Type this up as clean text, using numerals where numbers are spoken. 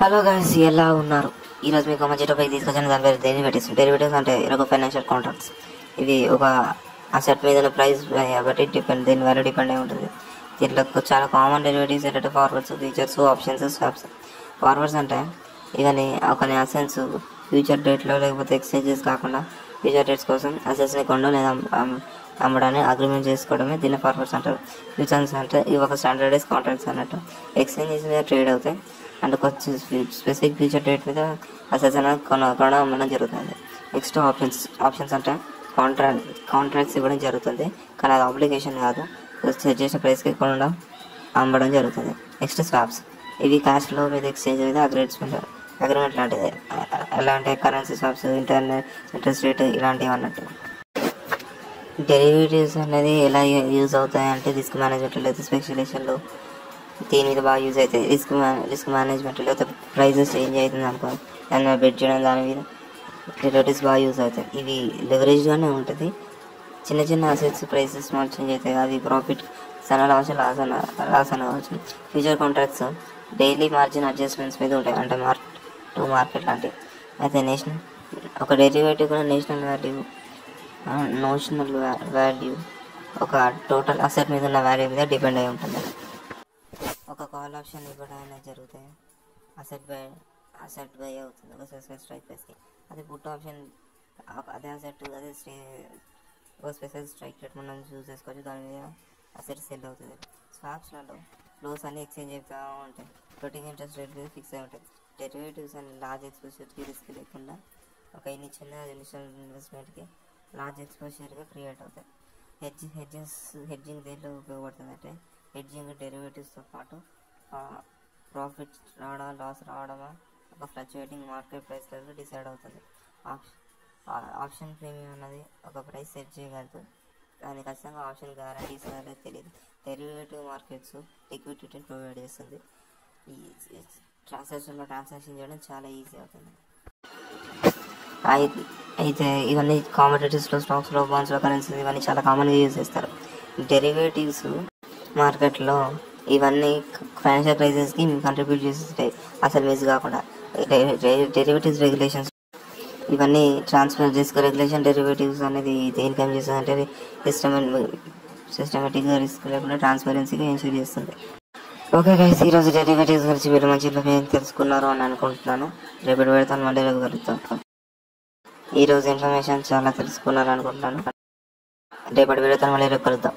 Hello guys, ఎలా ఉన్నారు? ఈరోజు మీకు మంచి టాపిక్ తీసుకొచ్చాను. దాని పేరు డెరివేటివ్స్. డెరివేటివ్స్ అంటే ఒక ఫైనాన్షియల్ కాంట్రాక్ట్స్. ఇవి ఒక అసెట్ మీద ప్రైస్ బట్టి దీని వాల్యూ డిపెండ్ అయి ఉంటుంది. దీంట్లో చాలా కామన్ డెరివేటివ్స్ ఏంటంటే forwards, futures, options, swaps. Forwards అంటే ఇవన్నీ ఒక అసెట్స్ ఫ్యూచర్ డేట్లో లేకపోతే ఎక్స్చేంజెస్ కాకుండా ఫ్యూచర్ డేట్స్ కోసం అసెట్స్ని కొనడం లేదా అమ్మడాన్ని అగ్రిమెంట్ చేసుకోవడమే దీన్ని ఫార్వర్డ్స్ అంటారు. ఫ్యూచర్స్ అంటే ఇవి ఒక స్టాండర్డైజ్ కాంట్రాక్ట్స్ అన్నట్టు. ఎక్స్చేంజెస్ మీద ట్రేడ్ అవుతాయి అండ్ కొంచెం స్పెసిఫిక్ ఫ్యూచర్ డేట్ మీద అసెట్స్ అనేది కొనడం అమ్మడం జరుగుతుంది. నెక్స్ట్ ఆప్షన్స్ అంటే కాంట్రాక్ట్స్ ఇవ్వడం జరుగుతుంది, కానీ అది అప్లికేషన్ కాదు. సెట్ చేసిన ప్రైస్కి కొనడం అమ్మడం జరుగుతుంది. నెక్స్ట్ స్వాప్స్, ఇవి క్యాష్ ఫ్లో మీద ఎక్స్చేంజ్ మీద అగ్రిమెంట్ లాంటిది. ఎలా అంటే కరెన్సీ స్వాప్స్, ఇంట్రెస్ట్ రేట్ ఇలాంటివి అన్నట్టు. డెరివేటివ్స్ అనేది ఎలా యూజ్ అవుతాయి అంటే రిస్క్ మేనేజ్మెంట్ లేదా స్పెక్యులేషన్లో దీని మీద బాగా యూజ్ అవుతాయి. రిస్క్ మేనేజ్మెంట్ లేకపోతే ప్రైజెస్ చేంజ్ అవుతుంది అనుకో, దాన్ని బెట్ చేయడం, దాని మీద డెరివేటివ్స్ బాగా యూజ్ అవుతాయి. ఇవి లెవరేజ్గానే ఉంటుంది. చిన్న చిన్న అసెట్స్ ప్రైసెస్ స్మాల్ చేంజ్ అవుతాయి, అది ప్రాఫిట్ లాస్ అనవచ్చు. Future contracts daily margin adjustments మీద ఉంటాయి, అంటే మార్కెట్ లాంటివి. అయితే ఒక డెరివేటివ్ కూడా నోషనల్ వాల్యూ ఒక టోటల్ అసెట్ మీద ఉన్న వాల్యూ మీద డిపెండ్ అయి ఉంటుంది. ఒక కాల్ ఆప్షన్ ఇవ్వడానికి జరుగుతాయి, అసెట్ బై అవుతుంది ఒక స్పెసిఫిక్ స్ట్రైక్ ప్రైస్కి. అదే పుట్ ఆప్షన్ అదే అసెట్ ఒక స్పెసిఫిక్ స్ట్రైక్ రేట్ మనం చూస్ చేసుకోవచ్చు, దాని మీద అసెట్ సెల్ అవుతుంది. స్వాప్స్లలో ఫ్లోస్ అన్ని ఎక్స్చేంజ్ అవుతూ ఉంటాయి, ఫ్లోటింగ్ ఇంట్రెస్ట్ రేట్ మీద ఫిక్స్ అయి ఉంటాయి. డెరివేటివ్స్ అని లార్జ్ ఎక్స్పోజర్కి రిస్క్ లేకుండా ఒక చిన్న ఇనిషియల్ ఇన్వెస్ట్మెంట్కి లార్జ్ ఎక్స్పోజర్గా క్రియేట్ అవుతాయి. హెడ్జింగ్ దేంట్లో ఉపయోగపడుతుంది అంటే హెడ్జింగ్ డెరివేటివ్స్తో పాటు ప్రాఫిట్ రావడం లాస్ రావడమా ఒక ఫ్లక్చుయేటింగ్ మార్కెట్ ప్రైస్లలో డిసైడ్ అవుతుంది. ఆప్షన్ ప్రీమియం అన్నది ఒక ప్రైస్ సెట్ చేయగలదు, కానీ ఖచ్చితంగా ఆప్షన్ గ్యారంటీస్ అనేది తెలియదు. డెరివేటివ్ మార్కెట్స్ లిక్విడిటీని ప్రొవైడ్ చేస్తుంది. ఈ ట్రాన్సాక్షన్ చేయడం చాలా ఈజీ అవుతుంది. అయితే ఇవన్నీ కామోడిటీస్లో, స్టాక్స్లో, బాండ్స్లో, కరెన్సీస్ ఇవన్నీ చాలా కామన్గా యూజ్ చేస్తారు. డెరివేటివ్స్ మార్కెట్లో ఇవన్నీ ఫైనాన్షియల్ క్రైసిస్కి కంట్రిబ్యూట్ చేస్తాయి అసలు మిస్ కాకుండా. డెరివేటివ్స్ రెగ్యులేషన్స్ ఇవన్నీ ట్రాన్స్ఫర్ రిస్క్ రెగ్యులేషన్. డెరివేటివ్స్ అనేది దేనికి ఏం చేస్తుంది అంటే సిస్టమేటిక్గా రిస్క్ లేకుండా ట్రాన్స్పరెన్సీగా ఎన్షూర్ చేస్తుంది. ఓకే గైస్, ఈరోజు డెరివేటివ్స్ గురించి మీరు మంచిగా తెలుసుకున్నారు అని అనుకుంటున్నాను. రేపటి పెడతాను, మళ్ళీ రేపు కలుగుతాను. ఈరోజు ఇన్ఫర్మేషన్ చాలా తెలుసుకున్నారు అనుకుంటున్నాను. రేపటి పెడతాను, మళ్ళీ రేపు కలుద్దాం.